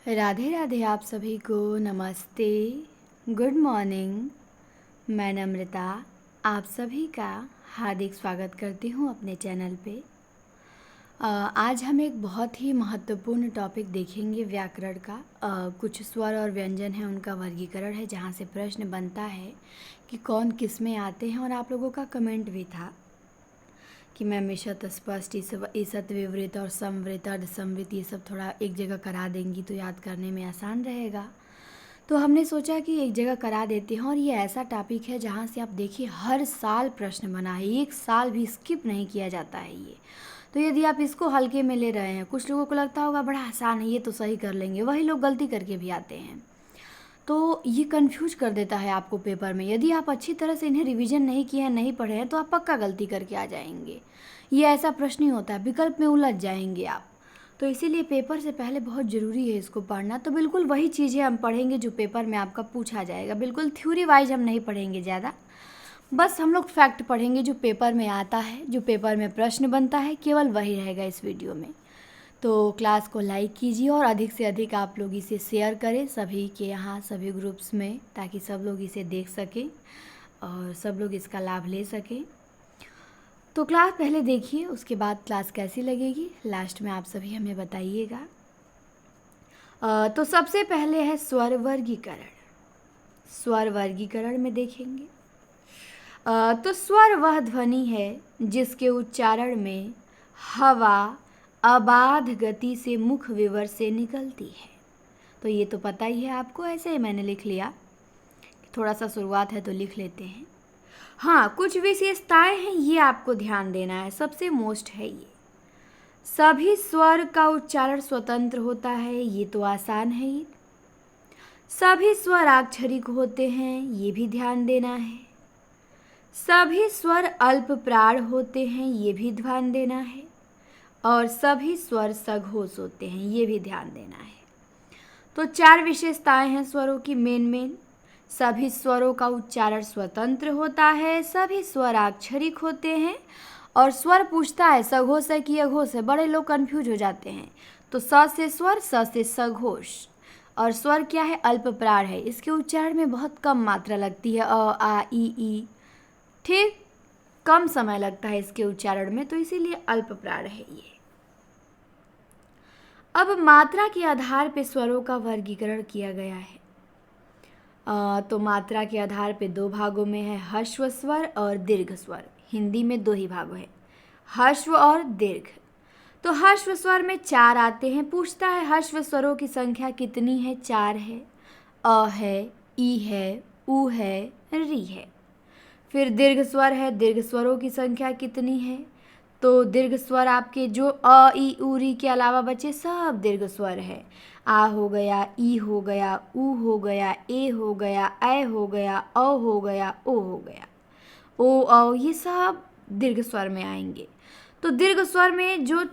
राधे राधे। आप सभी को नमस्ते, गुड मॉर्निंग। मैं नम्रता आप सभी का हार्दिक स्वागत करती हूँ अपने चैनल पे। आज हम एक बहुत ही महत्वपूर्ण टॉपिक देखेंगे व्याकरण का। कुछ स्वर और व्यंजन हैं, उनका वर्गीकरण है, जहाँ से प्रश्न बनता है कि कौन किस में आते हैं। और आप लोगों का कमेंट भी था कि मैम ईशत, स्पष्ट, ईसत, विवृत और समवृत, अर्धसमवृत ये सब थोड़ा एक जगह करा देंगी तो याद करने में आसान रहेगा। तो हमने सोचा कि एक जगह करा देते हैं। और ये ऐसा टॉपिक है जहाँ से आप देखिए हर साल प्रश्न बना है, एक साल भी स्किप नहीं किया जाता है ये। तो यदि आप इसको हल्के में ले रहे हैं, कुछ लोगों को लगता होगा बड़ा आसान है, ये तो सही कर लेंगे, वही लोग गलती करके भी आते हैं। तो ये कंफ्यूज कर देता है आपको पेपर में। यदि आप अच्छी तरह से इन्हें रिवीजन नहीं किए हैं, नहीं पढ़े हैं, तो आप पक्का गलती करके आ जाएंगे। ये ऐसा प्रश्न ही होता है, विकल्प में उलझ जाएंगे आप। तो इसीलिए पेपर से पहले बहुत ज़रूरी है इसको पढ़ना। तो बिल्कुल वही चीज़ें हम पढ़ेंगे जो पेपर में आपका पूछा जाएगा। बिल्कुल थ्योरी वाइज हम नहीं पढ़ेंगे ज़्यादा, बस हम लोग फैक्ट पढ़ेंगे जो पेपर में आता है, जो पेपर में प्रश्न बनता है, केवल वही रहेगा इस वीडियो में। तो क्लास को लाइक कीजिए और अधिक से अधिक आप लोग इसे शेयर करें सभी के यहाँ, सभी ग्रुप्स में, ताकि सब लोग इसे देख सकें और सब लोग इसका लाभ ले सकें। तो क्लास पहले देखिए, उसके बाद क्लास कैसी लगेगी लास्ट में आप सभी हमें बताइएगा। तो सबसे पहले है स्वर वर्गीकरण। स्वर वर्गीकरण में देखेंगे तो स्वर वह ध्वनि है जिसके उच्चारण में हवा अबाध गति से मुख विवर से निकलती है। तो ये तो पता ही है आपको, ऐसे ही मैंने लिख लिया, थोड़ा सा शुरुआत है तो लिख लेते हैं। हाँ, कुछ विशेषताएं हैं, ये आपको ध्यान देना है, सबसे मोस्ट है ये। सभी स्वर का उच्चारण स्वतंत्र होता है, ये तो आसान है ही। सभी स्वर अक्षरिक होते हैं, ये भी ध्यान देना है। सभी स्वर अल्प प्राण होते हैं, ये भी ध्यान देना है। और सभी स्वर सघोष होते हैं, ये भी ध्यान देना है। तो 4 विशेषताएं हैं स्वरों की मेन। सभी स्वरों का उच्चारण स्वतंत्र होता है, सभी स्वर अक्षरिक होते हैं, और स्वर पूछता है सघोष है कि अघोष है, बड़े लोग कंफ्यूज हो जाते हैं। तो स से स्वर, स से सघोष। और स्वर क्या है? अल्प प्राण है, इसके उच्चारण में बहुत कम मात्रा लगती है, अ आ ई। ठीक, कम समय लगता है इसके उच्चारण में, तो इसीलिए अल्प प्राण है ये। अब मात्रा के आधार पे स्वरों का वर्गीकरण किया गया है। तो मात्रा के आधार पे 2 भागों में है, ह्रस्व स्वर और दीर्घ स्वर। हिंदी में 2 ही भाग है, ह्रस्व और दीर्घ। तो ह्रस्व स्वर में 4 आते हैं। पूछता है ह्रस्व स्वरों की संख्या कितनी है? 4 है। अ है, ई है, उ है, री है। फिर दीर्घ स्वर है, दीर्घ स्वरों की संख्या कितनी है? तो दीर्घ स्वर आपके जो अ ई उ री के अलावा बचे सब दीर्घ स्वर है। आ हो गया, ई हो गया, उ हो गया, ए हो गया, ऐ हो गया, औ हो गया, ओ हो गया, ओ औ, ये सब दीर्घ स्वर में आएंगे। तो दीर्घ स्वर में जो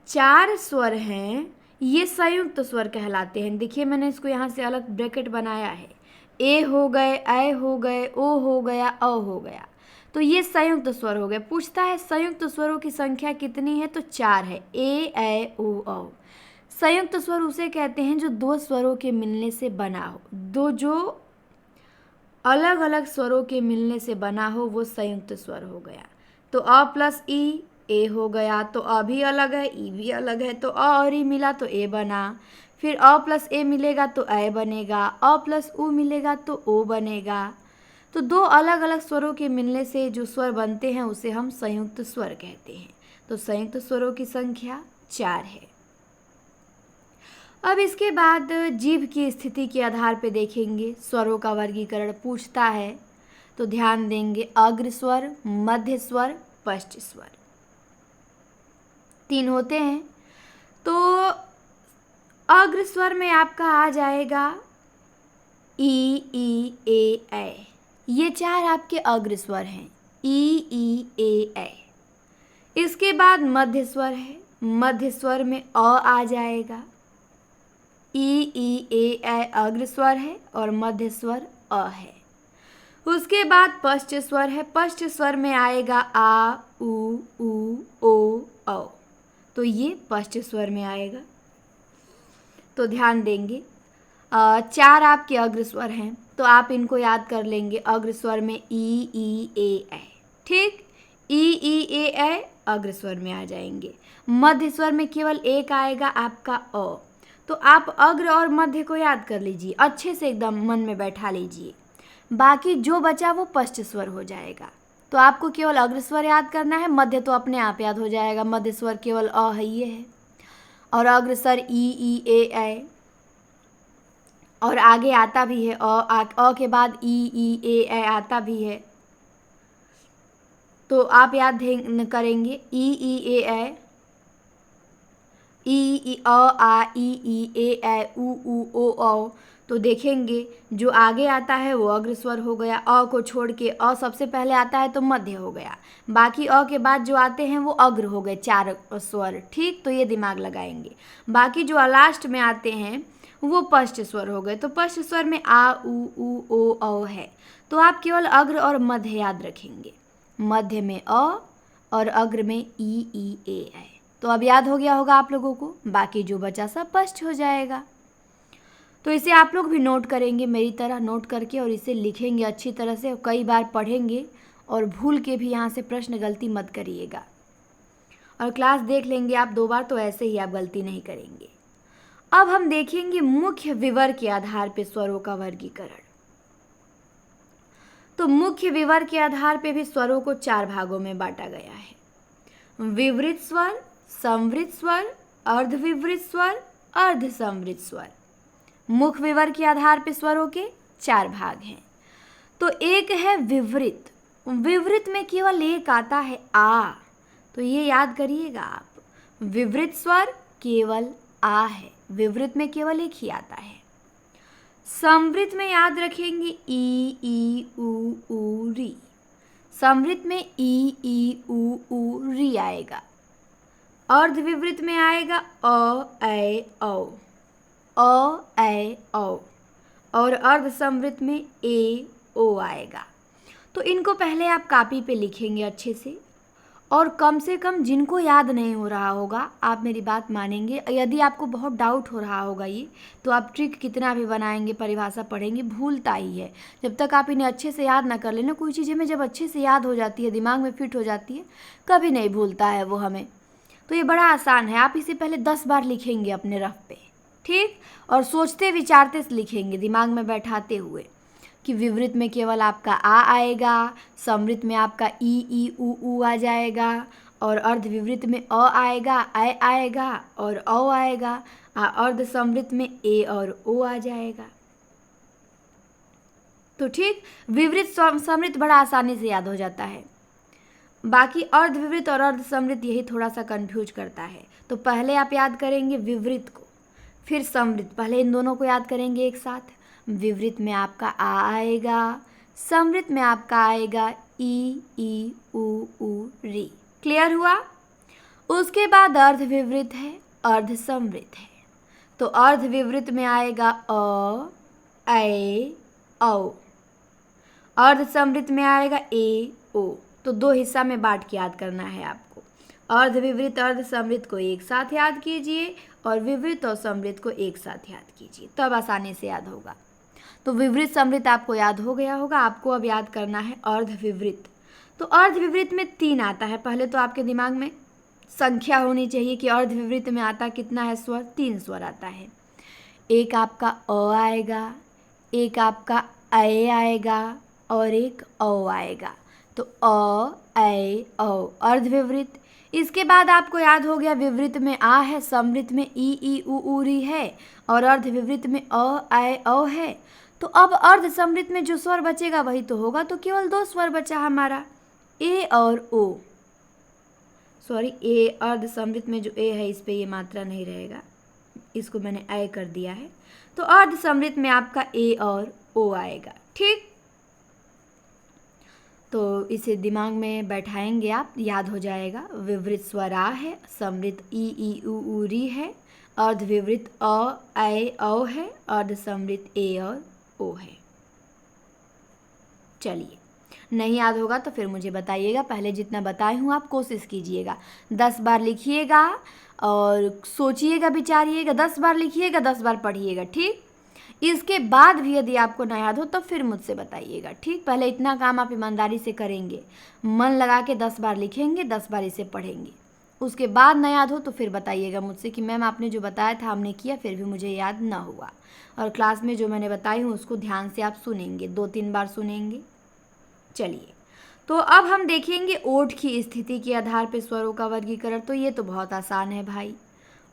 4 स्वर हैं ये संयुक्त स्वर कहलाते हैं। देखिए मैंने इसको यहाँ से अलग ब्रैकेट बनाया है। ए हो गए, ऐ हो गए, ओ हो गया, औ हो गया, तो ये संयुक्त स्वर हो गए। पूछता है संयुक्त स्वरों की संख्या कितनी है? तो 4 है, ए ऐ ओ औ। संयुक्त स्वर उसे कहते हैं जो 2 स्वरों के मिलने से बना हो। दो जो अलग अलग स्वरों के मिलने से बना हो वो संयुक्त स्वर हो गया। तो अ प्लस ई ए हो गया, तो अ भी अलग है, ई भी अलग है, तो अ और ई मिला तो ए बना। फिर अ प्लस ए मिलेगा तो ऐ बनेगा, अ प्लस उ मिलेगा तो ओ बनेगा। तो 2 अलग अलग स्वरों के मिलने से जो स्वर बनते हैं उसे हम संयुक्त स्वर कहते हैं। तो संयुक्त स्वरों की संख्या 4 है। अब इसके बाद जीभ की स्थिति के आधार पर देखेंगे, स्वरों का वर्गीकरण पूछता है तो ध्यान देंगे अग्र स्वर, मध्य स्वर, पश्च स्वर 3 होते हैं। तो अग्र स्वर में आपका आ जाएगा ई ए ऐ, ये 4 आपके अग्र स्वर हैं, ई ए ऐ। इसके बाद मध्य स्वर है, मध्य स्वर में अ आ जाएगा, ई ए ऐ अग्र स्वर है और मध्य स्वर अ है। उसके बाद पश्च स्वर है, पश्च स्वर में आएगा आ उ ओ औ, तो ये पश्च स्वर में आएगा। तो ध्यान देंगे 4 आपके अग्र स्वर हैं, तो आप इनको याद कर लेंगे। अग्र स्वर में ई ए। ठीक, ई ए अग्र स्वर में आ जाएंगे। मध्य स्वर में केवल एक आएगा आपका अ। तो आप अग्र और मध्य को याद कर लीजिए, अच्छे से एकदम मन में बैठा लीजिए। बाकी जो बचा वो पश्च स्वर हो जाएगा। तो आपको केवल अग्र स्वर याद करना है, मध्य तो अपने आप याद हो जाएगा। मध्य स्वर केवल अ है, ये है। और अग्र स्वर ई ए। और आगे आता भी है अ के बाद ई ए आता भी है। तो आप याद करेंगे ई ए, ई अ आ ई ए उ ओ औ। तो देखेंगे जो आगे आता है वो अग्र स्वर हो गया। अ को छोड़ के अ सबसे पहले आता है तो मध्य हो गया। बाकी अ के बाद जो आते हैं वो अग्र हो गए, 4 स्वर। ठीक, तो ये दिमाग लगाएंगे। बाकी जो लास्ट में आते हैं वो पश्च स्वर हो गए। तो पश्च स्वर में आ उ ओ औ है। तो आप केवल अग्र और मध्य याद रखेंगे। मध्य में अ और अग्र में ई ए है। तो अब याद हो गया होगा आप लोगों को। बाकी जो बचा सब पश्च हो जाएगा। तो इसे आप लोग भी नोट करेंगे, मेरी तरह नोट करके, और इसे लिखेंगे अच्छी तरह से। कई बार पढ़ेंगे और भूल के भी यहाँ से प्रश्न गलती मत करिएगा। और क्लास देख लेंगे आप 2 बार, तो ऐसे ही आप गलती नहीं करेंगे। अब हम देखेंगे मुख्य विवर के आधार पर स्वरों का वर्गीकरण। तो मुख्य विवर के आधार पर भी स्वरों को 4 भागों में बांटा गया है। विवृत स्वर, संवृत स्वर, अर्धविवृत स्वर, अर्धसंवृत स्वर। मुख्य विवर के आधार पर स्वरों के 4 भाग हैं। तो एक है विवृत। विवृत में केवल एक आता है आ, तो ये याद करिएगा आप। विवृत स्वर केवल आ है, विवृत में केवल एक ही आता है। संवृत में याद रखेंगे ई उ री। संवृत में ई उ री आएगा। अर्धविवृत में आएगा अ ऐ औ, अ ऐ औ। और अर्धसंवृत में ए ओ आएगा। तो इनको पहले आप कॉपी पे लिखेंगे अच्छे से। और कम से कम जिनको याद नहीं हो रहा होगा, आप मेरी बात मानेंगे, यदि आपको बहुत डाउट हो रहा होगा ये, तो आप ट्रिक कितना भी बनाएंगे, परिभाषा पढ़ेंगे, भूलता ही है। जब तक आप इन्हें अच्छे से याद ना कर लेना, कोई चीज़ हमें जब अच्छे से याद हो जाती है, दिमाग में फिट हो जाती है, कभी नहीं भूलता है वो हमें। तो ये बड़ा आसान है। आप इसे पहले 10 बार लिखेंगे अपने रफ पे, ठीक। और सोचते विचारते लिखेंगे, दिमाग में बैठाते हुए, कि विवृत में केवल आपका आ आएगा, संवृत में आपका ई उ आ जाएगा, और अर्धविवृत में अ आएगा, ऐ आएगा और औ आएगा, अर्ध संवृत में ए और ओ आ जाएगा। तो ठीक, विवृत संवृत बड़ा आसानी से याद हो जाता है। बाकी अर्धविवृत और अर्धसंवृत यही थोड़ा सा कंफ्यूज करता है। तो पहले आप याद करेंगे विवृत को, फिर संवृत। पहले इन दोनों को याद करेंगे एक साथ। विवृत में आपका आ आएगा, संवृत में आपका आएगा ई उ री। क्लियर हुआ? उसके बाद अर्धविवृत है, अर्धसंवृत है। तो अर्धविवृत में आएगा अ ऐ औ, अर्धसंवृत में आएगा ए ओ। तो 2 हिस्सा में बांट के याद करना है आपको। अर्धविवृत अर्धसंवृत को एक साथ याद कीजिए और विवृत और संवृत को एक साथ याद कीजिए, तब आसानी से याद होगा। तो विवृत संवृत आपको याद हो गया होगा। आपको अब याद करना है अर्धविवृत। तो अर्धविवृत में 3 आता है। पहले तो आपके दिमाग में संख्या होनी चाहिए कि अर्धविवृत में आता कितना है स्वर। 3 स्वर आता है। एक आपका अ आएगा, एक आपका ऐ आएगा और एक औ आएगा। तो अ ऐ औ अर्धविवृत। इसके बाद आपको याद हो गया विवृत में आ है, संवृत में ई उ री है और अर्धविवृत में अ ऐ औ है। तो अब अर्धसंवृत में जो स्वर बचेगा वही तो होगा। तो केवल 2 स्वर बचा हमारा, ए और ओ। सॉरी, ए अर्धसंवृत में जो ए है इस पे ये मात्रा नहीं रहेगा, इसको मैंने ऐ कर दिया है। तो अर्धसंवृत में आपका ए और ओ आएगा। ठीक, तो इसे दिमाग में बैठाएंगे आप, याद हो जाएगा। विवृत स्वर आ है, संवृत ई उ री है, अर्धविवृत अ ऐ औ है, अर्धसंवृत ए और ओ है। चलिए नहीं याद होगा तो फिर मुझे बताइएगा, पहले जितना बताई हूँ आप कोशिश कीजिएगा, 10 बार लिखिएगा और सोचिएगा, विचारिएगा, 10 बार लिखिएगा, 10 बार पढ़िएगा, ठीक। इसके बाद भी यदि आपको ना याद हो तो फिर मुझसे बताइएगा, ठीक। पहले इतना काम आप ईमानदारी से करेंगे, मन लगा के 10 बार लिखेंगे, 10 बार इसे पढ़ेंगे, उसके बाद ना याद हो तो फिर बताइएगा मुझसे कि मैम आपने जो बताया था हमने किया फिर भी मुझे याद ना हुआ। और क्लास में जो मैंने बताई हूँ उसको ध्यान से आप सुनेंगे, 2-3 बार सुनेंगे। चलिए, तो अब हम देखेंगे ओठ की स्थिति के आधार पे स्वरों का वर्गीकरण। तो ये तो बहुत आसान है भाई,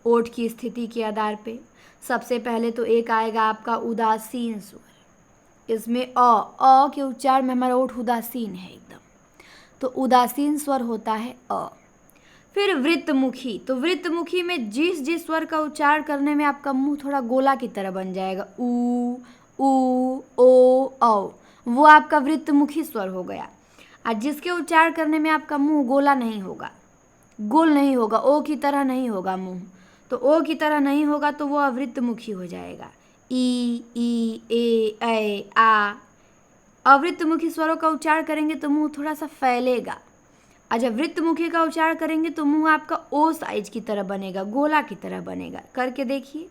ओठ की स्थिति के आधार पे सबसे पहले तो एक आएगा आपका उदासीन स्वर। इसमें अ के उच्चार में हमारा ओठ उदासीन है एकदम, तो उदासीन स्वर होता है अ। फिर वृत्तमुखी, तो वृत्तमुखी में जिस स्वर का उच्चारण करने में आपका मुंह थोड़ा गोला की तरह बन जाएगा, ऊ ओ औ, वो आपका वृत्तमुखी स्वर हो गया। और जिसके उच्चारण करने में आपका मुंह गोला नहीं होगा, गोल नहीं होगा, ओ की तरह नहीं होगा मुंह, तो ओ की तरह नहीं होगा तो वो अवृत्तमुखी हो जाएगा, ई ए आ। अवृत्तमुखी स्वरों का उच्चारण करेंगे तो मुंह थोड़ा सा फैलेगा, और जब वृत्तमुखी का उच्चारण करेंगे तो मुंह आपका ओ साइज की तरह बनेगा, गोला की तरह बनेगा। करके देखिए।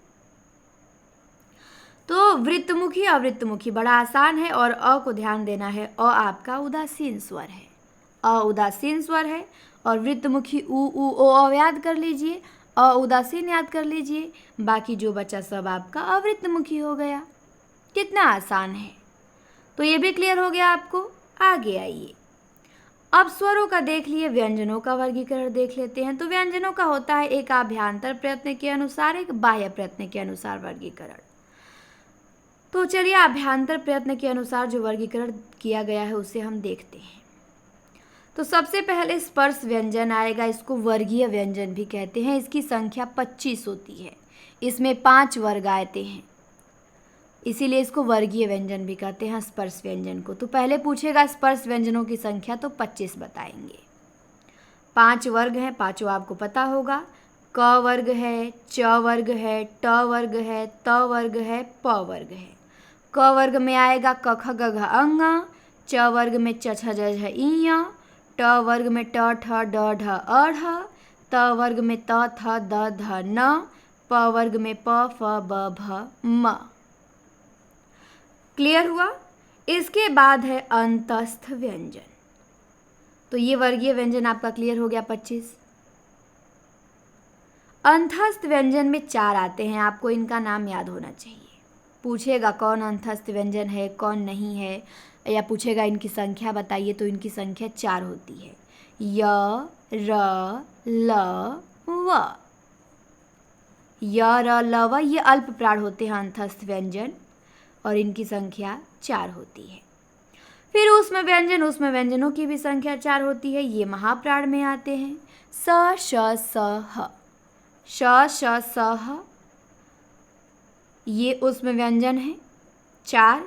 तो वृत्तमुखी अवृत्तमुखी बड़ा आसान है, और अ को ध्यान देना है, अ आपका उदासीन स्वर है, अ उदासीन स्वर है। और वृत्तमुखी ऊ ओ याद कर लीजिए, अ उदासीन याद कर लीजिए, बाकी जो बचा सब आपका अवृत्तमुखी हो गया। कितना आसान है। तो ये भी क्लियर हो गया आपको। आगे आइए, अब स्वरों का देख लिए, व्यंजनों का वर्गीकरण देख लेते हैं। तो व्यंजनों का होता है एक आभ्यंतर प्रयत्न के अनुसार, एक बाह्य प्रयत्न के अनुसार वर्गीकरण। तो चलिए आभ्यंतर प्रयत्न के अनुसार जो वर्गीकरण किया गया है उसे हम देखते हैं। तो सबसे पहले स्पर्श व्यंजन आएगा, इसको वर्गीय व्यंजन भी कहते हैं। इसकी संख्या 25 होती है, इसमें 5 वर्ग आते हैं, इसीलिए इसको वर्गीय व्यंजन भी कहते हैं स्पर्श व्यंजन को। तो पहले पूछेगा स्पर्श व्यंजनों की संख्या, तो 25 बताएंगे। 5 वर्ग हैं, पांचों आपको पता होगा। क वर्ग है, च वर्ग है, ट वर्ग है, त वर्ग है, प वर्ग है। क वर्ग में आएगा क ख ग घ अंग, च वर्ग में च छ ज झ इं, ट वर्ग में ट ठ ड ढ अढ़, त वर्ग में त थ द ध न, प वर्ग में प फ ब भ म। क्लियर हुआ। इसके बाद है अंतस्थ व्यंजन। तो ये वर्गीय व्यंजन आपका क्लियर हो गया 25। अंतस्थ व्यंजन में 4 आते हैं, आपको इनका नाम याद होना चाहिए। पूछेगा कौन अंतस्थ व्यंजन है कौन नहीं है, या पूछेगा इनकी संख्या बताइए, तो इनकी संख्या 4 होती है। य र ल व, य र ल व ये अल्प प्राण होते हैं अंतस्थ व्यंजन, और इनकी संख्या 4 होती है। फिर उसमें व्यंजन, उसमें व्यंजनों की भी संख्या 4 होती है, ये महाप्राण में आते हैं। स श स ह, श श स ह, ये उसमें व्यंजन है 4।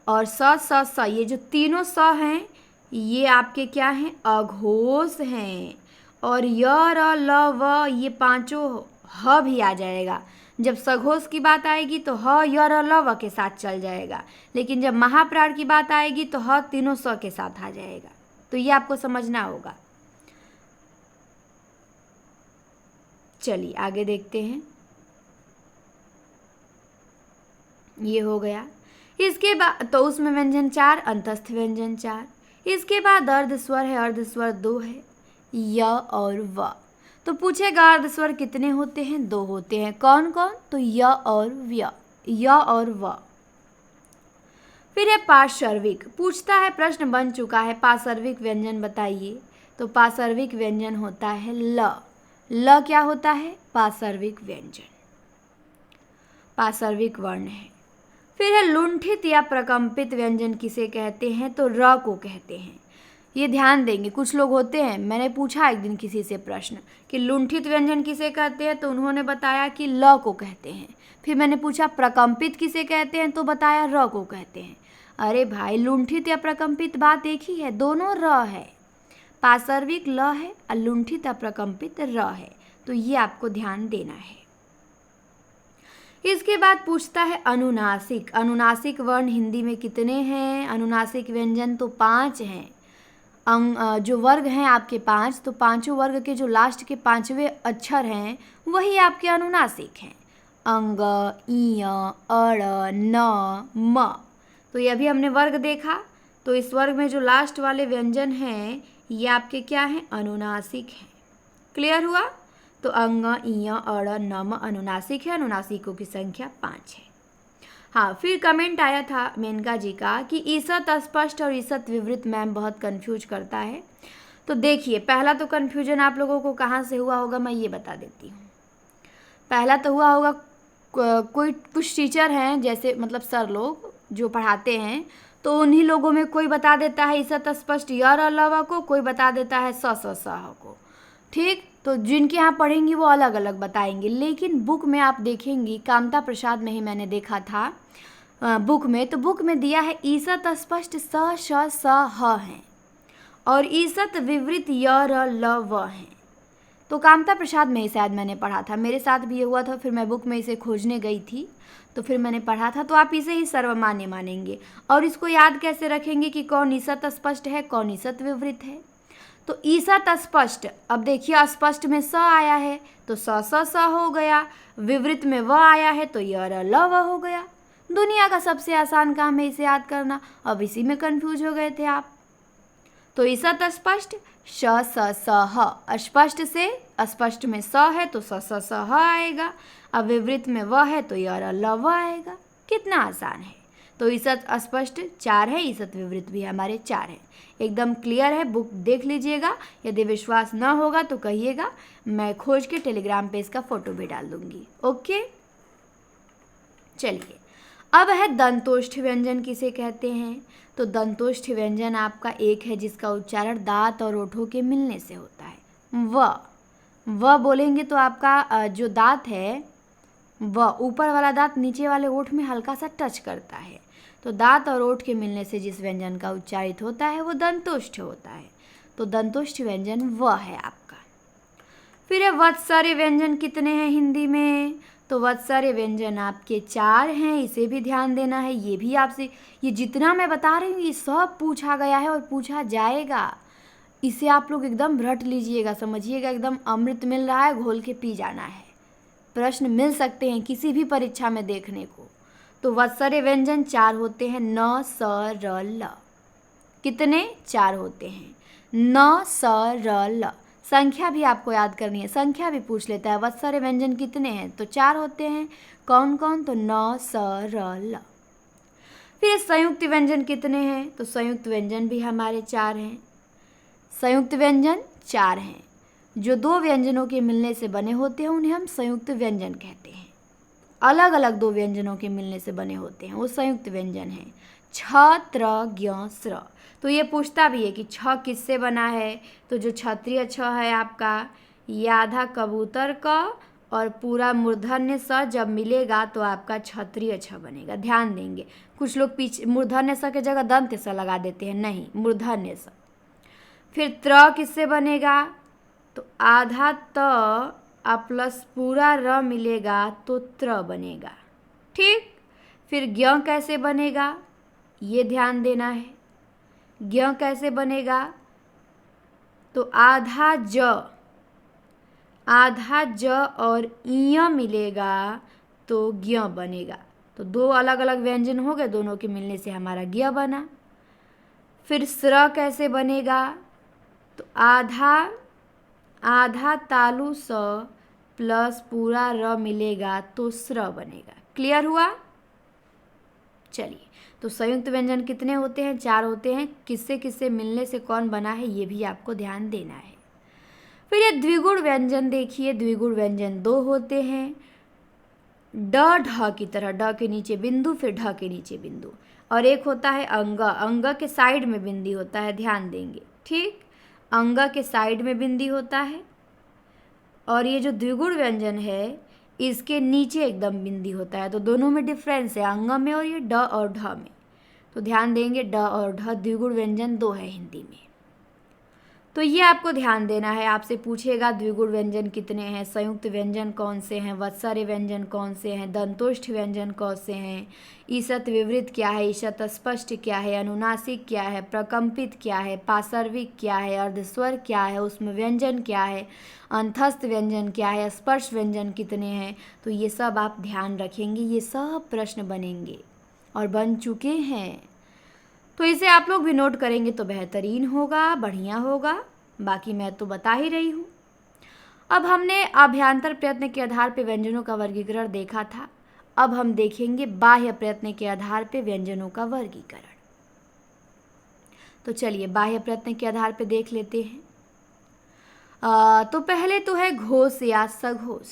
और स स स, ये जो तीनों स हैं ये आपके क्या हैं, अघोष हैं। और य र ल व ये पांचों ह भी आ जाएगा। जब सघोष की बात आएगी तो ह य र ल व के साथ चल जाएगा, लेकिन जब महाप्राण की बात आएगी तो ह तीनों स के साथ आ जाएगा। तो ये आपको समझना होगा। चलिए आगे देखते हैं। ये हो गया। इसके बाद तो उसमें व्यंजन 4, अंतस्थ व्यंजन 4। इसके बाद अर्ध स्वर है, अर्ध स्वर 2 है, य और व। तो पूछेगा अर्ध स्वर कितने होते हैं, 2 होते हैं। कौन कौन, तो य और व्य, य और व। फिर है पार्श्विक, पूछता है, प्रश्न बन चुका है, पार्श्विक व्यंजन बताइए। तो पार्श्विक व्यंजन होता है ल। ल क्या होता है, पार्श्विक व्यंजन, पार्श्विक वर्ण है। फिर है लुंठित या प्रकंपित व्यंजन किसे कहते हैं, तो र को कहते हैं। ये ध्यान देंगे, कुछ लोग होते हैं, मैंने पूछा एक दिन किसी से प्रश्न कि लुंठित व्यंजन किसे कहते हैं, तो उन्होंने बताया कि ल को कहते हैं। फिर मैंने पूछा प्रकंपित किसे कहते हैं, तो बताया र को कहते हैं। अरे भाई, लुंठित या प्रकंपित बात एक ही है, दोनों र है। पार्श्विक ल है और लुंठित या प्रकंपित र है, तो ये आपको ध्यान देना है। इसके बाद पूछता है अनुनासिक। अनुनासिक वर्ण हिंदी में कितने हैं, अनुनासिक व्यंजन तो 5 हैं। जो वर्ग हैं आपके 5, तो पांचों वर्ग के जो लास्ट के 5वें अक्षर हैं वही आपके अनुनासिक हैं। अंग, ईय, अड़, न, म। तो ये अभी हमने वर्ग देखा, तो इस वर्ग में जो लास्ट वाले व्यंजन हैं ये आपके क्या हैं? अनुनासिक हैं। क्लियर हुआ? तो अंग, ईय, अड़, नम अनुनासिक है। अनुनासिकों की संख्या 5 है। हाँ, फिर कमेंट आया था मेनका जी का कि ईसत अस्पष्ट और ईसत विवृत मैम बहुत कंफ्यूज करता है। तो देखिए, पहला तो कंफ्यूजन आप लोगों को कहाँ से हुआ होगा मैं ये बता देती हूँ। पहला तो हुआ होगा, कोई कुछ टीचर हैं, जैसे मतलब सर लोग जो पढ़ाते हैं, तो उन्हीं लोगों में कोई बता देता है ईसत स्पष्ट य र ल व को, कोई बता देता है स स ह को। ठीक, तो जिनके यहाँ पढ़ेंगी वो अलग अलग बताएंगे। लेकिन बुक में आप देखेंगी, कामता प्रसाद में ही मैंने देखा था बुक में, तो बुक में दिया है ईसत स्पष्ट स श स ह हैं और ईसत विवृत य र ल व हैं। तो कामता प्रसाद में ही शायद मैंने पढ़ा था, मेरे साथ भी ये हुआ था। फिर मैं बुक में इसे खोजने गई थी तो फिर मैंने पढ़ा था। तो आप इसे ही सर्वमान्य मानेंगे और इसको याद कैसे रखेंगे कि कौन ईसत स्पष्ट है, कौन ईसत विवृत है। तो ईसत स्पष्ट, अब देखिए अस्पष्ट में स आया है तो स हो गया, विवृत में व आया है तो य र ल व हो गया। दुनिया का सबसे आसान काम है इसे याद करना। अब इसी में कंफ्यूज हो गए थे आप। तो ईसत स्पष्ट श स स ह, अस्पष्ट से अस्पष्ट में स है तो स ह आएगा, अब विवृत में व है तो य र ल व आएगा। कितना आसान है। तो ईसत अस्पष्ट 4 है, ईसत विवृत भी हमारे 4 है। एकदम क्लियर है, बुक देख लीजिएगा। यदि विश्वास न होगा तो कहिएगा, मैं खोज के टेलीग्राम पे इसका फोटो भी डाल दूंगी। ओके, चलिए अब है दंतोष्ठ व्यंजन किसे कहते हैं। तो दंतोष्ठ व्यंजन आपका एक है जिसका उच्चारण दांत और ओठों के मिलने से होता है। व बोलेंगे तो आपका जो दांत है, व ऊपर वाला दांत नीचे वाले ओठ में हल्का सा टच करता है। तो दांत और ओठ के मिलने से जिस व्यंजन का उच्चारित होता है वो दंतोष्ठ होता है। तो दंतोष्ठ व्यंजन व है आपका। फिर है वत्सर्य व्यंजन कितने हैं हिंदी में। तो वत्सर्य व्यंजन आपके 4 हैं, इसे भी ध्यान देना है। ये भी आपसे, ये जितना मैं बता रही हूँ ये सब पूछा गया है और पूछा जाएगा। इसे आप लोग एकदम रट लीजिएगा, समझिएगा, एकदम अमृत मिल रहा है, घोल के पी जाना है। प्रश्न मिल सकते हैं किसी भी परीक्षा में देखने को। तो वत्सर्य व्यंजन 4 होते हैं, न स र ल। कितने? 4 होते हैं, न स र ल। संख्या भी आपको याद करनी है, संख्या भी पूछ लेता है वत्सर्य व्यंजन कितने हैं, तो 4 होते हैं। कौन कौन? तो न स र ल। फिर संयुक्त व्यंजन कितने हैं। तो संयुक्त व्यंजन भी हमारे 4 हैं। संयुक्त व्यंजन 4 हैं। जो 2 व्यंजनों के मिलने से बने होते हैं उन्हें हम संयुक्त व्यंजन कहते हैं। अलग अलग 2 व्यंजनों के मिलने से बने होते हैं वो संयुक्त व्यंजन हैं। छ, त्र, ज्ञ, स्र। तो ये पूछता भी है कि छ किससे बना है। तो जो क्षत्रिय छ है आपका, ये आधा कबूतर का और पूरा मूर्धन्य स जब मिलेगा तो आपका क्षत्रिय छ बनेगा। ध्यान देंगे, कुछ लोग पीछे मूर्धन्य स के जगह दंत स लगा देते हैं, नहीं, मूर्धन्य स। फिर त्र किससे बनेगा। तो आधा त प्लस पूरा र मिलेगा तो त्र बनेगा। ठीक, फिर ज्ञ कैसे बनेगा ये ध्यान देना है। ज्ञ कैसे बनेगा। तो आधा ज और ईय मिलेगा तो ज्ञ बनेगा। तो 2 अलग अलग व्यंजन हो गए, दोनों के मिलने से हमारा ज्ञ बना। फिर स्र कैसे बनेगा। तो आधा तालु स प्लस पूरा र मिलेगा तो स्र बनेगा। क्लियर हुआ। चलिए, तो संयुक्त व्यंजन कितने होते हैं। 4 होते हैं। किससे किससे मिलने से कौन बना है ये भी आपको ध्यान देना है। फिर ये द्विगुण व्यंजन देखिए, द्विगुण व्यंजन 2 होते हैं। ड ढ की तरह, ड के नीचे बिंदु, फिर ढ के नीचे बिंदु, और एक होता है अंग। अंग के साइड में बिंदी होता है, ध्यान देंगे। ठीक, अंग के साइड में बिंदी होता है। और ये जो द्विगुण व्यंजन है इसके नीचे एकदम बिंदी होता है। तो दोनों में डिफरेंस है, अंग में और ये ड और ढ में। तो ध्यान देंगे, ड और ढ द्विगुण व्यंजन 2 है हिंदी में। तो ये आपको ध्यान देना है। आपसे पूछेगा द्विगुण व्यंजन कितने हैं, संयुक्त व्यंजन कौन से हैं, वत्सर्य व्यंजन कौन से हैं, दंतोष्ठ व्यंजन कौन से हैं, ईषत् विवृत क्या है, ईषत् स्पष्ट क्या है, अनुनासिक क्या है, प्रकंपित क्या है, पार्श्विक क्या है, अर्धस्वर क्या है, उसमें व्यंजन क्या है, अंतस्थ व्यंजन क्या है, स्पर्श व्यंजन कितने हैं। तो ये सब आप ध्यान रखेंगे, ये सब प्रश्न बनेंगे और बन चुके हैं। तो इसे आप लोग भी नोट करेंगे तो बेहतरीन होगा, बढ़िया होगा। बाकी मैं तो बता ही रही हूँ। अब हमने अभ्यंतर प्रयत्न के आधार पर व्यंजनों का वर्गीकरण देखा था। अब हम देखेंगे बाह्य प्रयत्न के आधार पर व्यंजनों का वर्गीकरण। तो चलिए बाह्य प्रयत्न के आधार पर देख लेते हैं। तो पहले तो है घोष या सघोष।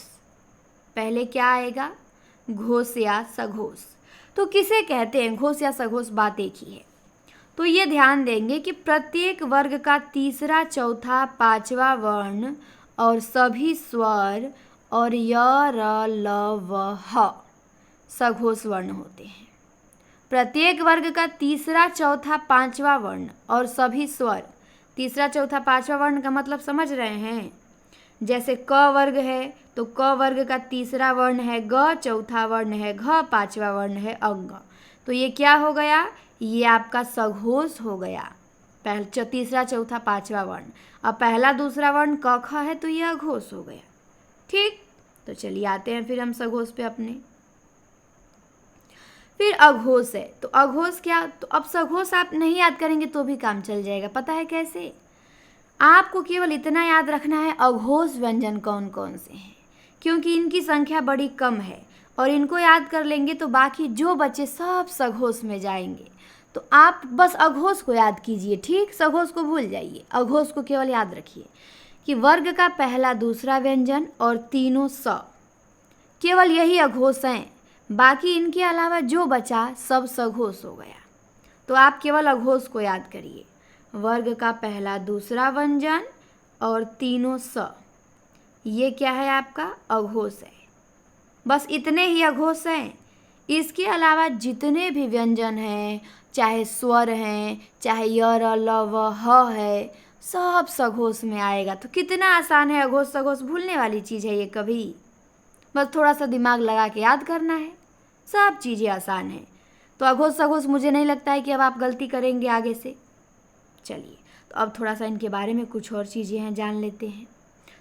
पहले क्या आएगा? घोष या सघोष। तो किसे कहते हैं घोष या सघोष? बात एक ही है। तो ये ध्यान देंगे कि प्रत्येक वर्ग का तीसरा, चौथा, पांचवा वर्ण और सभी स्वर और य, र, ल, व, ह सघोष वर्ण होते हैं। प्रत्येक वर्ग का तीसरा, चौथा, पांचवा वर्ण और सभी स्वर। तीसरा, चौथा, पांचवा वर्ण का मतलब समझ रहे हैं? जैसे क वर्ग है तो क वर्ग का तीसरा वर्ण है ग, चौथा वर्ण है घ, पांचवा वर्ण है अंग। तो ये क्या हो गया? ये आपका सघोष हो गया। तीसरा, चौथा, पांचवा वर्ण। अब पहला, दूसरा वर्ण क, ख है तो ये अघोष हो गया। ठीक, तो चलिए आते हैं फिर हम सघोष पे अपने। फिर अघोष है। तो अघोष क्या? तो अब सघोष आप नहीं याद करेंगे तो भी काम चल जाएगा। पता है कैसे? आपको केवल इतना याद रखना है अघोष व्यंजन कौन कौन से हैं, क्योंकि इनकी संख्या बड़ी कम है और इनको याद कर लेंगे तो बाकी जो बच्चे सब सघोष में जाएंगे। तो आप बस अघोष को याद कीजिए। ठीक, सघोष को भूल जाइए, अघोष को केवल याद रखिए कि वर्ग का पहला, दूसरा व्यंजन और तीनों स, केवल यही अघोष हैं। बाकी इनके अलावा जो बचा सब सघोष हो गया। तो आप केवल अघोष को याद करिए। वर्ग का पहला, दूसरा व्यंजन और तीनों स, ये क्या है? आपका अघोष है। बस इतने ही अघोष हैं। इसके अलावा जितने भी व्यंजन हैं, चाहे स्वर हैं, चाहे य, र, ल, व, ह है, सब सघोष में आएगा। तो कितना आसान है अघोष सघोष, भूलने वाली चीज़ है ये कभी? बस थोड़ा सा दिमाग लगा के याद करना है, सब चीज़ें आसान हैं। तो अघोष सघोष मुझे नहीं लगता है कि अब आप गलती करेंगे आगे से। चलिए, तो अब थोड़ा सा इनके बारे में कुछ और चीज़ें हैं, जान लेते हैं।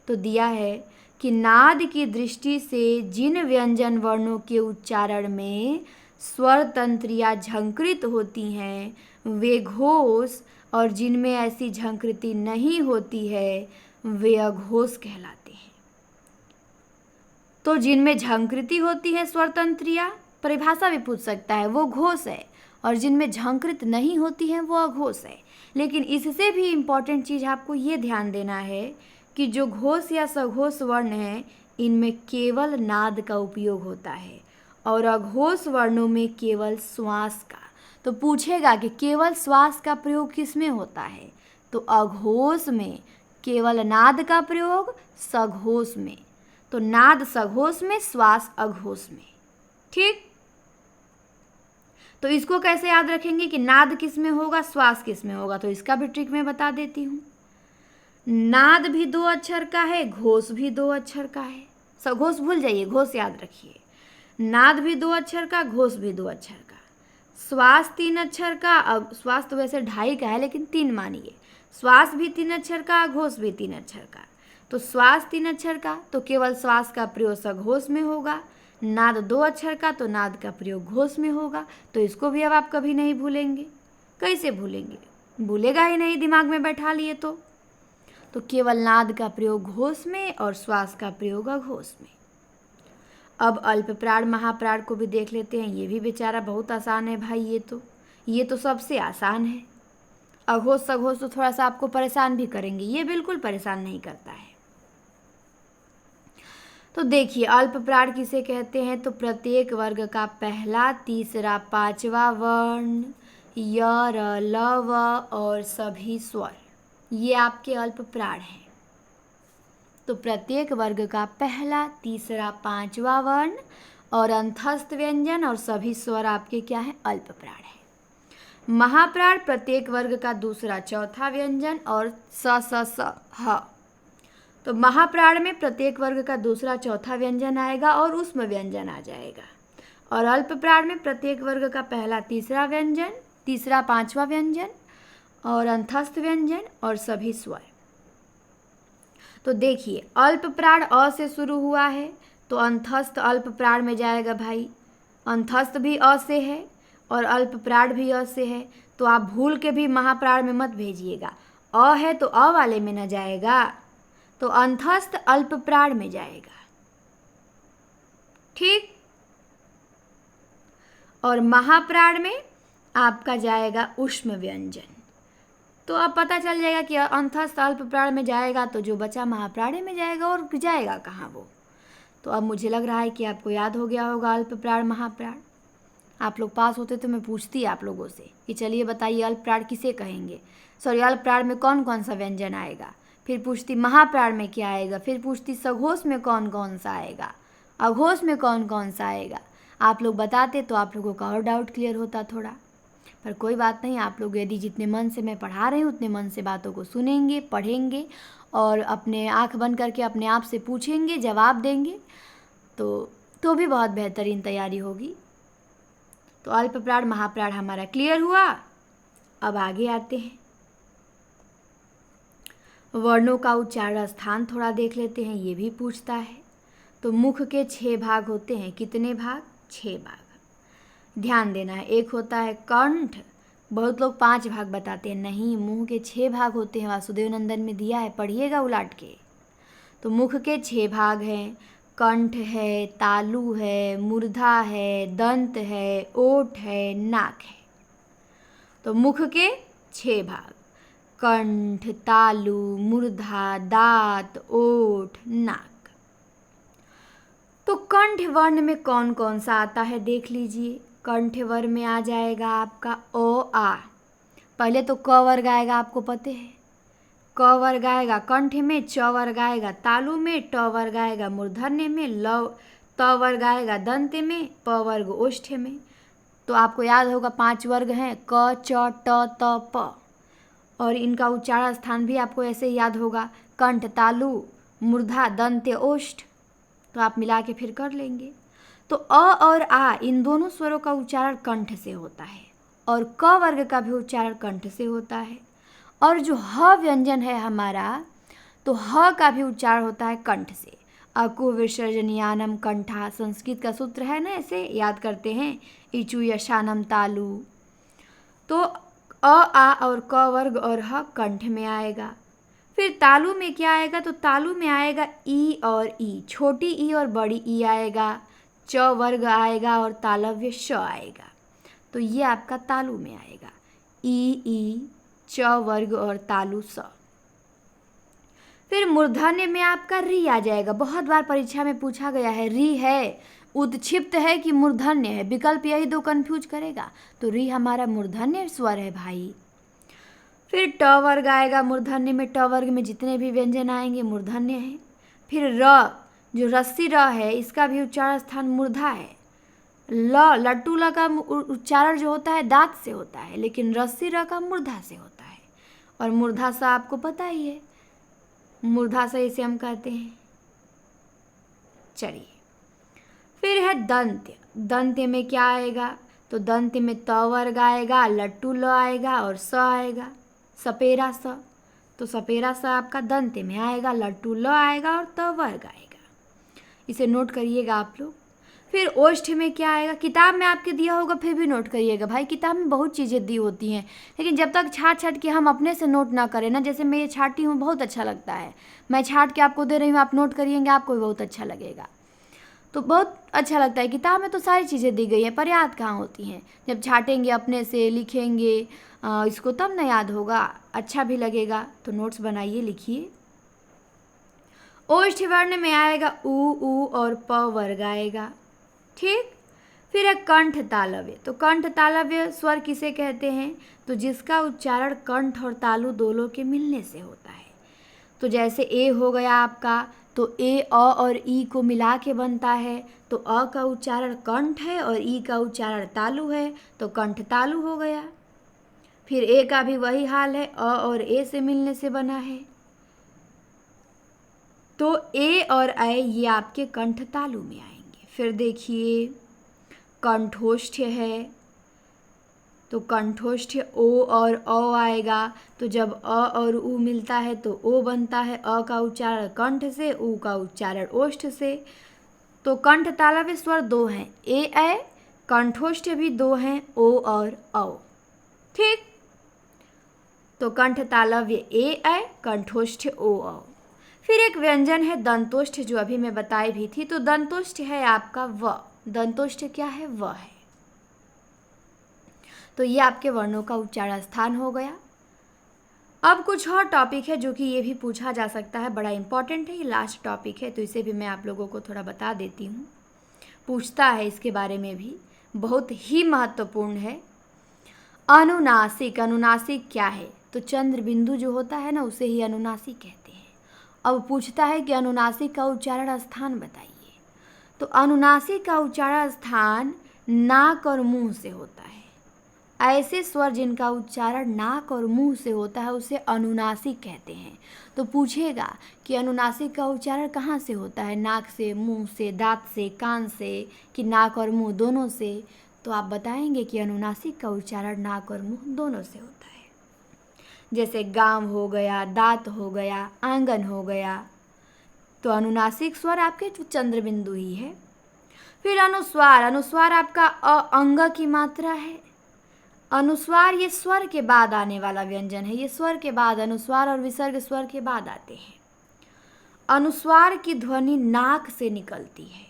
तो दिया है कि नाद की दृष्टि से जिन व्यंजन वर्णों के उच्चारण में स्वर तंत्रियाँ झंकृत होती हैं वे घोष, और जिनमें ऐसी झंकृति नहीं होती है वे अघोष कहलाते हैं। तो जिनमें झंकृति होती है स्वर तंत्रियाँ, परिभाषा भी पूछ सकता है, वो घोष है, और जिनमें झंकृत नहीं होती है वो अघोष है। लेकिन इससे भी इम्पॉर्टेंट चीज़ आपको ये ध्यान देना है कि जो घोष या सघोष वर्ण हैं इनमें केवल नाद का उपयोग होता है और अघोष वर्णों में केवल श्वास का। तो पूछेगा कि केवल श्वास का प्रयोग किस में होता है? तो अघोष में केवल नाद का प्रयोग, सघोष में। तो नाद सघोष में, श्वास अघोष में। ठीक, तो इसको कैसे याद रखेंगे कि नाद किस में होगा, श्वास किस में होगा? तो इसका भी ट्रिक मैं बता देती हूँ। नाद भी 2 अक्षर का है, घोष भी 2 अक्षर का है। सघोष भूल जाइए, घोष याद रखिए। नाद भी 2 अक्षर का, घोष भी 2 अक्षर का। श्वास 3 अक्षर का। अब श्वास तो वैसे 2.5 का है लेकिन 3 मानिए। श्वास भी 3 अक्षर का, घोष भी 3 अक्षर का। तो श्वास 3 अक्षर का तो केवल श्वास का प्रयोग सघोष में होगा। नाद 2 अक्षर का तो नाद का प्रयोग घोष में होगा। तो इसको भी अब आप कभी नहीं भूलेंगे। कैसे भूलेंगे? भूलेगा ही नहीं, दिमाग में बैठा लिए तो केवल नाद का प्रयोग घोष में और श्वास का प्रयोग अघोष में। अब अल्प प्राण महाप्राण को भी देख लेते हैं। ये भी बेचारा बहुत आसान है भाई, ये तो सबसे आसान है। अघोष सघोष तो थोड़ा सा आपको परेशान भी करेंगे, ये बिल्कुल परेशान नहीं करता है। तो देखिए अल्प प्राण किसे कहते हैं? तो प्रत्येक वर्ग का पहला, तीसरा, पांचवा वर्ण, य, र, ल, व और सभी स्वर, ये आपके अल्प प्राण हैं। तो प्रत्येक वर्ग का पहला, तीसरा, पांचवा वर्ण और अंतस्थ व्यंजन और सभी स्वर आपके क्या है? अल्प प्राण है। महाप्राण प्रत्येक वर्ग का दूसरा चौथा व्यंजन और स स स ह। तो महाप्राण में प्रत्येक वर्ग का दूसरा चौथा व्यंजन आएगा और ऊष्म व्यंजन आ जाएगा। और अल्प प्राण में प्रत्येक वर्ग का पहला तीसरा व्यंजन, तीसरा पांचवा व्यंजन और अंतस्थ व्यंजन और सभी स्वर। तो देखिए, अल्प प्राण अ से शुरू हुआ है तो अंतस्थ अल्प प्राण में जाएगा भाई। अंतस्थ भी अ से है और अल्प प्राण भी अ से है, तो आप भूल के भी महाप्राण में मत भेजिएगा। अ है तो अ वाले में न जाएगा, तो अंतस्थ अल्प प्राण में जाएगा। ठीक। और महाप्राण में आपका जाएगा ऊष्म व्यंजन। तो अब पता चल जाएगा कि अंतस्थ अल्प प्राण में जाएगा तो जो बचा महाप्राण में जाएगा, और जाएगा कहाँ वो। तो अब मुझे लग रहा है कि आपको याद हो गया होगा अल्प प्राण महाप्राण। आप लोग पास होते तो मैं पूछती आप लोगों से कि चलिए बताइए अल्प प्राण किसे कहेंगे, सॉरी अल्प प्राण में कौन कौन सा व्यंजन आएगा। फिर पूछती महाप्राण में क्या आएगा, फिर पूछती सघोष में कौन कौन सा आएगा, अघोष में कौन कौन सा आएगा। आप लोग बताते तो आप लोगों का और डाउट क्लियर होता थोड़ा। पर कोई बात नहीं, आप लोग यदि जितने मन से मैं पढ़ा रही हूँ उतने मन से बातों को सुनेंगे, पढ़ेंगे और अपने आँख बंद करके अपने आप से पूछेंगे, जवाब देंगे तो भी बहुत बेहतरीन तैयारी होगी। तो अल्प प्राण महाप्राण हमारा क्लियर हुआ। अब आगे आते हैं, वर्णों का उच्चारण स्थान थोड़ा देख लेते हैं, ये भी पूछता है। तो मुख के 6 भाग होते हैं। कितने भाग? 6 भाग। ध्यान देना है, एक होता है कंठ। बहुत लोग 5 भाग बताते हैं, नहीं, मुंह के 6 भाग होते हैं। वासुदेव नंदन में दिया है, पढ़िएगा उलाट के। तो मुख के 6 भाग हैं, कंठ है, तालु है, मूर्धा है, दंत है, ओठ है, नाक है। तो मुख के 6 भाग, कंठ, तालु, मूर्धा, दांत, ओठ, नाक। तो कंठ वर्ण में कौन कौन सा आता है देख लीजिए। कंठ वर्ण में आ जाएगा आपका ओ आ। पहले तो क वर्ग आएगा, आपको पता है। क वर्ग आएगा कंठ में, च वर्ग आएगा तालु में, ट वर्ग आएगा मूर्धन्य में, त वर्ग आएगा दंत में, प वर्ग ओष्ठ में। तो आपको याद होगा 5 वर्ग हैं, क, च, ट, त, प। और इनका उच्चारण स्थान भी आपको ऐसे ही याद होगा, कंठ, तालु, मूर्धा, दंत, ओष्ठ। तो आप मिला के फिर कर लेंगे। तो अ और आ, इन दोनों स्वरों का उच्चारण कंठ से होता है और क वर्ग का भी उच्चारण कंठ से होता है। और जो ह व्यंजन है हमारा, तो ह का भी उच्चारण होता है कंठ से। अकु विसर्जनीयानम कंठा, संस्कृत का सूत्र है ना, ऐसे याद करते हैं, इचु यशानम तालु। तो अ आ और क वर्ग और ह कंठ में आएगा। फिर तालु में क्या आएगा? तो तालु में आएगा ई और ई, छोटी ई और बड़ी ई आएगा, च वर्ग आएगा और तालव्य श आएगा। तो ये आपका तालु में आएगा, ई, च वर्ग और तालु स। फिर मूर्धन्य में आपका री आ जाएगा। बहुत बार परीक्षा में पूछा गया है, री है उद्क्षिप्त है कि मूर्धन्य है, विकल्प यही 2 कंफ्यूज करेगा। तो री हमारा मूर्धन्य स्वर है भाई। फिर ट वर्ग आएगा मूर्धन्य में, ट वर्ग में जितने भी व्यंजन आएंगे मूर्धन्य है। फिर र, जो रस्सी र है, इसका भी उच्चारण स्थान मूर्धा है। लट्टू ल का उच्चारण जो होता है दांत से होता है, लेकिन रस्सी र का मूर्धा से होता है। और मूर्धा सा आपको पता ही है, मूर्धा सा इसे हम कहते हैं। चलिए, फिर है दंत्य। दंत्य में क्या आएगा? तो दंत्य में त वर्ग आएगा, लट्टू ल आएगा और स आएगा, सपेरा स। तो सपेरा स आपका दंत्य में आएगा, लट्टू ल आएगा और त वर्ग आएगा। इसे नोट करिएगा आप लोग। फिर ओष्ठ में क्या आएगा? किताब में आपके दिया होगा, फिर भी नोट करिएगा भाई। किताब में बहुत चीज़ें दी होती हैं, लेकिन जब तक छाट छाट के हम अपने से नोट ना करें ना, जैसे मैं ये छाटी हूँ, बहुत अच्छा लगता है, मैं छाट के आपको दे रही हूँ, आप नोट करिएंगे, आपको भी बहुत अच्छा लगेगा। तो बहुत अच्छा लगता है। किताब में तो सारी चीज़ें दी गई हैं, पर याद कहाँ होती हैं। जब छाटेंगे, अपने से लिखेंगे इसको, तब ना याद होगा, अच्छा भी लगेगा। तो नोट्स बनाइए, लिखिए। ओष्ठ वर्ण में आएगा ऊ और प वर्ग आएगा। ठीक। फिर है कंठ तालव्य। तो कंठ तालव्य स्वर किसे कहते हैं? तो जिसका उच्चारण कंठ और तालु दोनों के मिलने से होता है। तो जैसे ए हो गया आपका, तो ए अ और ई को मिला के बनता है। तो अ का उच्चारण कंठ है और ई का उच्चारण तालु है, तो कंठ तालु हो गया। फिर ए का भी वही हाल है, अ और ए से मिलने से बना है। तो ए और ऐ ये आपके कंठ तालु में आएंगे। फिर देखिए कंठोष्ठ है, तो कंठोष्ठ ओ और अ आएगा। तो जब अ और उ मिलता है तो ओ बनता है। अ का उच्चारण कंठ से, उ का उच्चारण ओष्ठ से। तो कंठ तालव्य स्वर 2 हैं, ए ऐ। कंठोष्ठ भी 2 हैं, ओ और औ। ठीक, तो कंठ तालव्य ए ऐ, कंठोष्ठ ओ औ। फिर एक व्यंजन है दंतोष्ठ, जो अभी मैं बताई भी थी। तो दंतोष्ठ है आपका व। दंतोष्ठ क्या है? व है। तो ये आपके वर्णों का उच्चारण स्थान हो गया। अब कुछ और टॉपिक है जो कि ये भी पूछा जा सकता है, बड़ा इंपॉर्टेंट है, ये लास्ट टॉपिक है, तो इसे भी मैं आप लोगों को थोड़ा बता देती हूँ। पूछता है इसके बारे में भी, बहुत ही महत्वपूर्ण है। अनुनासिक। अनुनासिक क्या है? तो चंद्र बिंदु जो होता है ना, उसे ही अनुनासिक कहते हैं। अब पूछता है कि अनुनासिक का उच्चारण स्थान बताइए। तो अनुनासिक का उच्चारण स्थान नाक और मुंह से होता है। ऐसे स्वर जिनका उच्चारण नाक और मुंह से होता है उसे अनुनासिक कहते हैं। तो पूछेगा कि अनुनासिक का उच्चारण कहाँ से होता है? नाक से, मुंह से, दांत से, कान से, कि नाक और मुंह दोनों से? तो आप बताएंगे कि अनुनासिक का उच्चारण नाक और मुंह दोनों से होता है। जैसे गांव हो गया, दांत हो गया, आंगन हो गया। तो अनुनासिक स्वर आपके चंद्र बिंदु ही है। फिर अनुस्वार। अनुस्वार आपका अंग की मात्रा है। अनुस्वार ये स्वर के बाद आने वाला व्यंजन है। ये स्वर के बाद, अनुस्वार और विसर्ग स्वर के बाद आते हैं। अनुस्वार की ध्वनि नाक से निकलती है।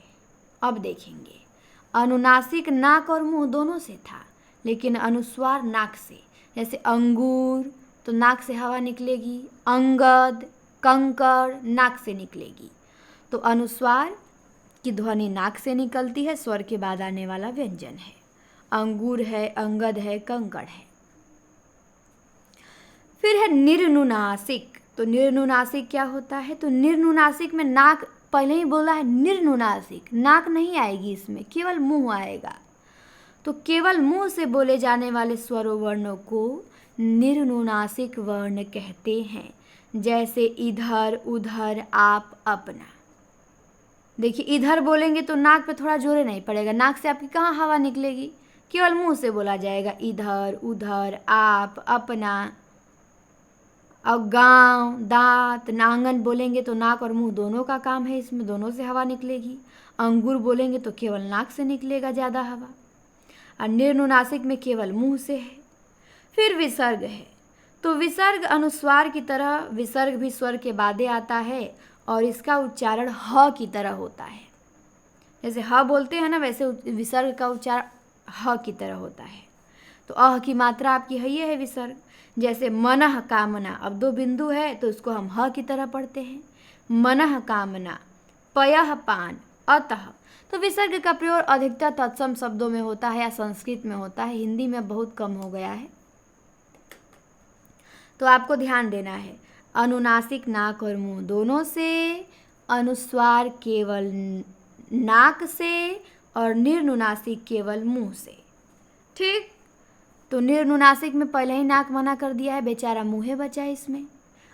अब देखेंगे, अनुनासिक नाक और मुंह दोनों से था, लेकिन अनुस्वार नाक से। जैसे अंगूर, तो नाक से हवा निकलेगी। अंगद, कंकड़, नाक से निकलेगी। तो अनुस्वार की ध्वनि नाक से निकलती है, स्वर के बाद आने वाला व्यंजन है। अंगूर है, अंगद है, कंकड़ है। फिर है निर्नुनासिक। तो निर्नुनासिक क्या होता है? तो निर्नुनासिक में नाक, पहले ही बोला है निर्नुनासिक, नाक नहीं आएगी इसमें, केवल मुंह आएगा। तो केवल मुंह से बोले जाने वाले स्वरों वर्णों को निर्नुनासिक वर्ण कहते हैं। जैसे इधर, उधर, आप, अपना। देखिए इधर बोलेंगे तो नाक पे थोड़ा जोर नहीं पड़ेगा, नाक से आपकी कहाँ हवा निकलेगी? केवल मुंह से बोला जाएगा। इधर, उधर, आप, अपना। और गांव, दांत, नांगन बोलेंगे तो नाक और मुंह दोनों का काम है, इसमें दोनों से हवा निकलेगी। अंगूर बोलेंगे तो केवल नाक से निकलेगा ज़्यादा हवा, और निर्नुनासिक में केवल मुंह से है। फिर विसर्ग है। तो विसर्ग अनुस्वार की तरह, विसर्ग भी स्वर के बादे आता है और इसका उच्चारण ह की तरह होता है। जैसे ह बोलते हैं ना, वैसे विसर्ग का उच्चारण ह की तरह होता है। तो अह की मात्रा आपकी है, ये है विसर्ग। जैसे मनः कामना, अब 2 बिंदु है तो उसको हम ह की तरह पढ़ते हैं। मनः कामना, पयः पान, अतः। तो विसर्ग का प्रयोग अधिकतर तत्सम शब्दों में होता है या संस्कृत में होता है, हिंदी में बहुत कम हो गया है। तो आपको ध्यान देना है, अनुनासिक नाक और मुंह दोनों से, अनुस्वार केवल नाक से, और निर्नुनासिक केवल मुंह से। ठीक, तो निर्नुनासिक में पहले ही नाक मना कर दिया है, बेचारा मुँहे बचा है इसमें।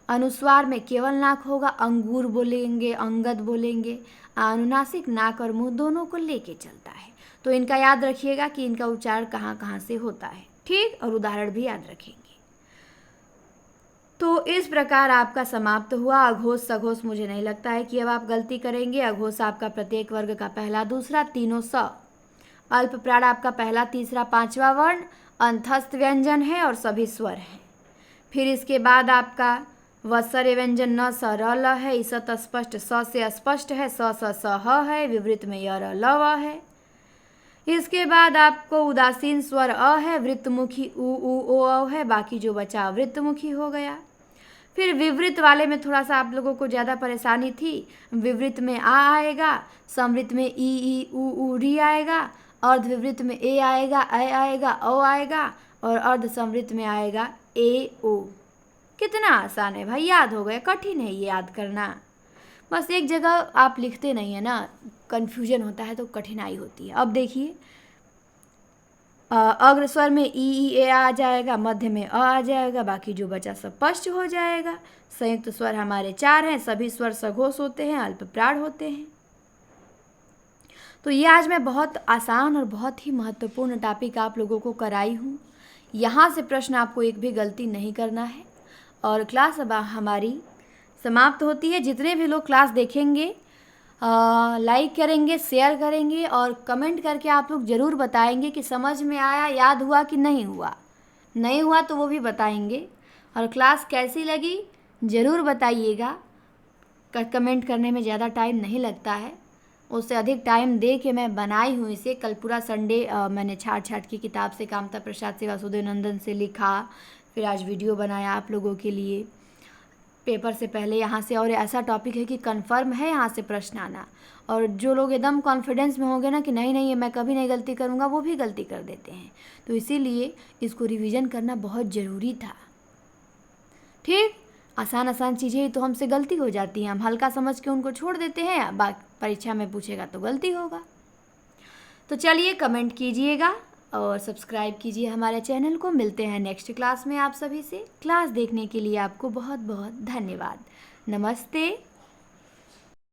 अनुस्वार में केवल नाक होगा, अंगूर बोलेंगे, अंगद बोलेंगे। अनुनासिक नाक और मुंह दोनों को लेके चलता है। तो इनका याद रखिएगा कि इनका उच्चारण कहाँ कहाँ से होता है। ठीक, और उदाहरण भी याद रखेंगे। तो इस प्रकार आपका समाप्त हुआ अघोष सघोष। मुझे नहीं लगता है कि अब आप गलती करेंगे। अघोष आपका प्रत्येक वर्ग का पहला, दूसरा, तीनों स। अल्प प्राण आपका पहला, तीसरा, पांचवा वर्ण अंतस्थ व्यंजन है और सभी स्वर हैं। फिर इसके बाद आपका वत्सर्य व्यंजन न, स, र, ल है। ईसत स्पष्ट स से स्पष्ट है, स, स, ह है। विवृत में य, र, ल, व है। इसके बाद आपको उदासीन स्वर अ है, वृत्तमुखी उ, ओ, औ है। बाकी जो बचा वृत्तमुखी हो गया। फिर विवृत वाले में थोड़ा सा आप लोगों को ज़्यादा परेशानी थी। विवृत में आ आएगा, समृत में ई, उ, री आएगा, अर्धविवृत में ए आएगा, ऐ आएगा, ओ आएगा, और अर्ध समृत में आएगा ए, ओ। कितना आसान है भाई, याद हो गया। कठिन है ये याद करना, बस एक जगह आप लिखते नहीं है ना, कन्फ्यूजन होता है तो कठिनाई होती है। अब देखिए, अग्र स्वर में ई आ जाएगा, मध्य में आ जाएगा, बाकी जो बचा सब पश्च हो जाएगा। संयुक्त स्वर हमारे 4 हैं, सभी स्वर सघोष होते हैं, अल्पप्राण होते हैं। तो ये आज मैं बहुत आसान और बहुत ही महत्वपूर्ण टॉपिक आप लोगों को कराई हूँ। यहाँ से प्रश्न आपको एक भी गलती नहीं करना है। और क्लास अब हमारी समाप्त होती है। जितने भी लोग क्लास देखेंगे लाइक करेंगे, शेयर करेंगे और कमेंट करके आप लोग ज़रूर बताएंगे कि समझ में आया, याद हुआ कि नहीं हुआ। नहीं हुआ तो वो भी बताएंगे। और क्लास कैसी लगी ज़रूर बताइएगा। कमेंट करने में ज़्यादा टाइम नहीं लगता है, उससे अधिक टाइम दे के मैं बनाई हूँ इसे। कल पूरा संडे मैंने छाट छाट की किताब से, कामता प्रसाद से, वासुदेव नंदन से लिखा, फिर आज वीडियो बनाया आप लोगों के लिए पेपर से पहले यहाँ से। और ऐसा टॉपिक है कि कंफर्म है यहाँ से प्रश्न आना। और जो लोग एकदम कॉन्फिडेंस में होंगे ना कि नहीं नहीं मैं कभी नहीं गलती करूँगा, वो भी गलती कर देते हैं। तो इसीलिए इसको रिवीजन करना बहुत ज़रूरी था। ठीक, आसान आसान चीज़ें ही तो हमसे गलती हो जाती हैं, हम हल्का समझ के उनको छोड़ देते हैं, परीक्षा में पूछेगा तो गलती होगा। तो चलिए कमेंट कीजिएगा और सब्सक्राइब कीजिए हमारे चैनल को। मिलते हैं नेक्स्ट क्लास में आप सभी से। क्लास देखने के लिए आपको बहुत बहुत धन्यवाद। नमस्ते।